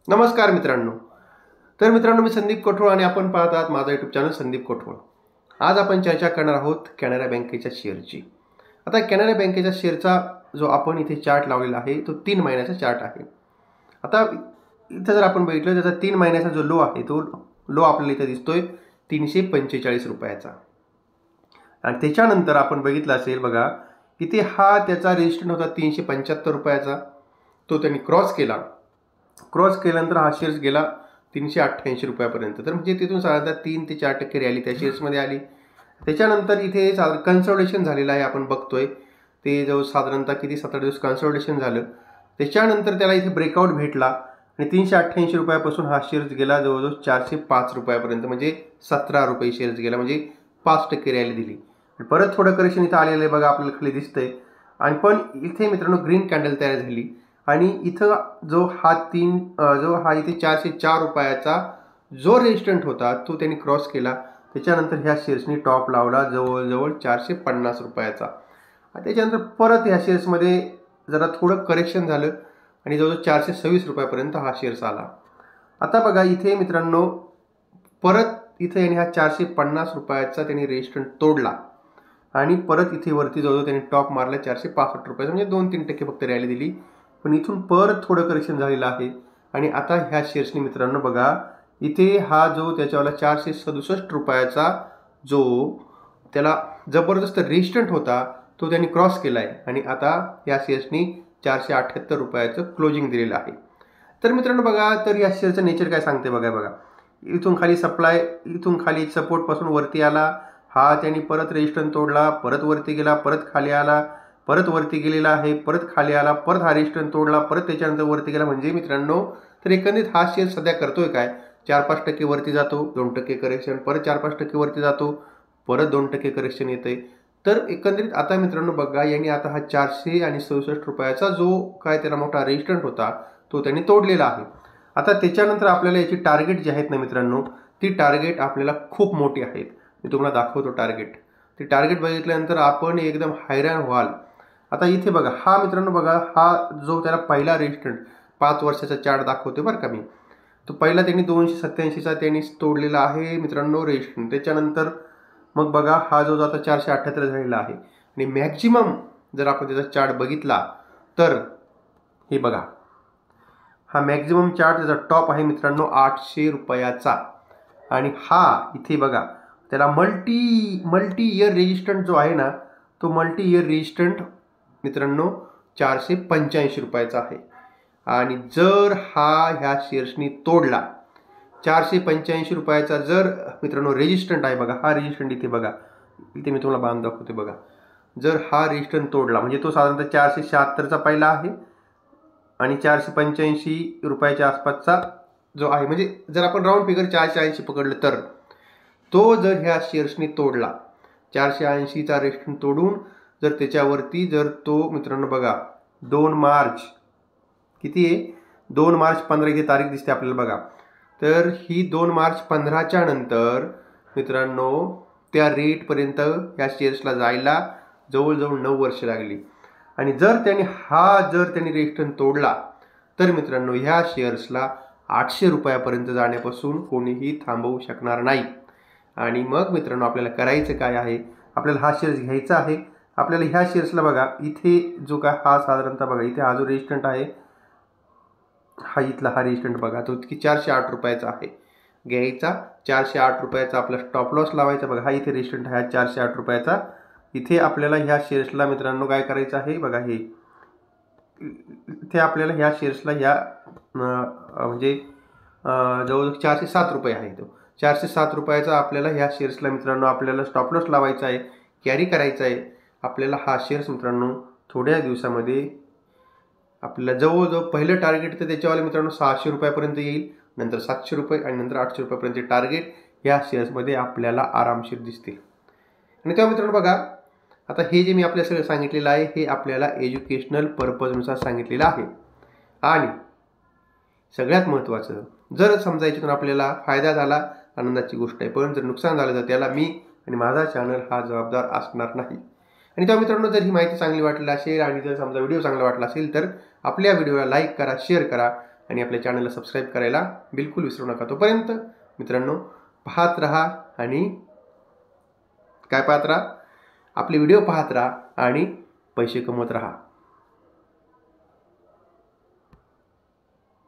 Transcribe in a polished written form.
नमस्कार मित्रांनो. तर मित्रांनो, मी संदीप कोठवळ आणि आपण पाहत आहात माझा यूट्यूब चॅनल संदीप कोठवळ. आज आपण चर्चा करणार आहोत कॅनरा बँकेच्या शेअरची. आता कॅनरा बँकेच्या शेअरचा जो आपण इथे चार्ट लावलेला आहे तो 3 महिन्याचा चार्ट आहे. आता इथं जर आपण बघितलं त्याचा 3 महिन्याचा जो लो आहे तो लो आपल्याला इथे दिसतोय 345 रुपयाचा. आणि त्याच्यानंतर आपण बघितलं असेल बघा, इथे हा त्याचा रेजिस्टन्स होता 375 रुपयाचा. तो त्यांनी क्रॉस केल्यानंतर हा शेअर्स गेला 388 रुपयापर्यंत. तर म्हणजे तिथून साधारणतः 3 ते 4% रॅली त्या शेअर्समध्ये आली. त्याच्यानंतर इथे कन्सॉलिडेशन झालेलं आहे आपण बघतोय. ते जो साधारणतः किती 17 दिवस कन्सॉलिडेशन झालं. त्याच्यानंतर त्याला इथे ब्रेकआउट भेटला आणि 388 रुपयापासून हा शेअर्स गेला जवळजवळ 405 रुपयापर्यंत, म्हणजे 17 रुपये शेअर्स गेला, म्हणजे 5% रॅली दिली. परत थोडं करेक्शन इथं आलेलं आहे बघा, आपल्याला खाली दिसतंय. आणि पण इथे मित्रांनो ग्रीन कॅन्डल तयार झाली आणि इथं जो हा इथे 404 रुपयाचा जो रेजिस्टंट होता तो त्यांनी क्रॉस केला. त्याच्यानंतर ह्या शेअर्सनी टॉप लावला जवळजवळ 450 रुपयाचा. त्याच्यानंतर परत ह्या शेअर्समध्ये जरा थोडं करेक्शन झालं आणि जवळजवळ 426 रुपयापर्यंत हा शेअर्स आला. आता बघा इथे मित्रांनो, परत इथे यांनी हा 450 रुपयाचा त्यांनी रेजिस्टंट तोडला आणि परत इथे वरती जवळजवळ त्यांनी टॉप मारला 465 रुपयाचा, म्हणजे 2-3% फक्त रॅली दिली. पण इथून परत थोडं करेक्शन झालेलं आहे आणि आता ह्या शेअर्सनी मित्रांनो बघा, इथे हा जो त्याच्यावाला 467 रुपयाचा जो त्याला जबरदस्त रेजिस्टंट होता तो त्यांनी क्रॉस केला आहे आणि आता या शेअर्सनी 478 रुपयाचं क्लोजिंग दिलेलं आहे. तर मित्रांनो बघा, तर या शेअरचं नेचर काय सांगते बघा. इथून खाली सप्लाय, इथून खाली सपोर्टपासून वरती आला, हा त्यांनी परत रेजिस्टन्स तोडला, परत वरती गेला, परत खाली आला, परत वरती गेलेला आहे, परत खाली आला, परत हा रेजिस्टन्स तोडला, परत त्याच्यानंतर वरती गेला. म्हणजे मित्रांनो, तर एकंदरीत हा शेअर सध्या करतोय काय, 4-5% वरती जातो, 2% करेक्शन, परत 4-5% वरती जातो, परत 2% करेक्शन येते. तर एकंदरीत आता मित्रांनो बघा, यांनी आता हा 467 रुपयाचा जो काय त्याला मोठा रेजिस्टन्स होता तो त्यांनी तोडलेला आहे. आता त्याच्यानंतर आपल्याला याची टार्गेट जी आहेत ना मित्रांनो, ती टार्गेट आपल्याला खूप मोठी आहेत. मी तुम्हाला दाखवतो टार्गेट. ती टार्गेट बघितल्यानंतर आपण एकदम हैराण व्हाल. आता इथे बघा, हा मित्रांनो बघा, हा जो त्याला पहिला रेजिस्टंट 5 वर्षाचा चार्ट दाखवते बरं का मी, तो पहिला त्यांनी 287चा त्यांनी तोडलेला आहे मित्रांनो रेजिस्टंट. त्याच्यानंतर मग बघा हा जो आता 478 झालेला आहे आणि मॅक्झिमम जर आपण त्याचा चार्ट बघितला तर हे बघा, हा मॅक्झिमम चार्ट त्याचा टॉप आहे मित्रांनो 800 रुपयाचा. आणि हा इथे बघा त्याला मल्टी इयर रेजिस्टंट जो आहे ना, तो मल्टी इयर रेजिस्टंट मित्रांनो 485 रुपयाचा आहे. आणि जर हा ह्या शेअर्सनी तोडला 485 रुपयाचा, जर मित्रांनो रेजिस्टंट आहे बघा, हा रेजिस्टंट इथे बघा, इथे मी तुम्हाला बांध दाखवते बघा, जर हा रेजिस्टंट तोडला म्हणजे तो साधारणतः 476चा पहिला आहे आणि 485 रुपयाच्या आसपासचा जो आहे, म्हणजे जर आपण राऊंड फिगर 480 पकडलं तर तो जर ह्या शेअर्सनी तोडला 480चा रेजिस्टंट तोडून जर त्याच्यावरती जर तो मित्रांनो बघा 2 मार्च किती आहे, 2 मार्च 15 इथे तारीख दिसते आपल्याला बघा. तर ही 2 मार्च 15च्या नंतर मित्रांनो त्या रेटपर्यंत या शेअर्सला जायला जवळजवळ 9 वर्ष लागली. आणि जर त्यांनी रेजिस्टन्स तोडला तर मित्रांनो ह्या शेअर्सला 800 रुपयापर्यंत जाण्यापासून कोणीही थांबवू शकणार नाही. आणि मग मित्रांनो आपल्याला करायचं काय आहे, आपल्याला हा शेअर्स घ्यायचा आहे. आपल्याला ह्या शेअर्सला बघा, इथे जो काय हा साधारणतः बघा, इथे हा जो रेजिस्टंट आहे, हा इथला हा रेजिस्टंट बघा, तो की 408 रुपयाचा आहे. घ्यायचा 408 रुपयाचा, आपला स्टॉप लॉस लावायचा बघा, हा इथे रेजिस्टंट आहे 408 रुपयाचा. इथे आपल्याला ह्या शेअर्सला मित्रांनो काय करायचं आहे बघा, हे इथे आपल्याला ह्या शेअर्सला ह्या म्हणजे जवळ 407 रुपये आहे, तो 407 रुपयाचा आपल्याला ह्या शेअर्सला मित्रांनो आपल्याला स्टॉप लॉस लावायचा आहे, कॅरी करायचा आहे. आपल्याला हा शेअर्स मित्रांनो थोड्या दिवसामध्ये आपल्याला जवळजवळ पहिलं टार्गेट तर त्याच्यावाले मित्रांनो 600 रुपयापर्यंत येईल, नंतर 700 रुपये आणि नंतर 800 रुपयापर्यंत टार्गेट ह्या शेअर्समध्ये आपल्याला आरामशीर दिसतील. आणि तेव्हा मित्रांनो बघा, आता हे जे मी आपल्याला सगळं सांगितलेलं आहे हे आपल्याला एज्युकेशनल पर्पजनुसार सांगितलेलं आहे. आणि सगळ्यात महत्त्वाचं, जर समजा याच्यातून आपल्याला फायदा झाला आनंदाची गोष्ट आहे, पण जर नुकसान झालं तर त्याला मी आणि माझा चॅनल हा जबाबदार असणार नाही. आणि तेव्हा मित्रांनो जर ही माहिती चांगली वाटली असेल आणि जर समजा व्हिडिओ चांगला वाटला असेल तर आपल्या व्हिडिओला लाईक करा, शेअर करा आणि आपल्या चॅनलला सबस्क्राईब करायला बिलकुल विसरू नका. तोपर्यंत मित्रांनो पाहत राहा आणि काय पाहत राहा, आपले व्हिडिओ पाहत राहा आणि पैसे कमवत राहा.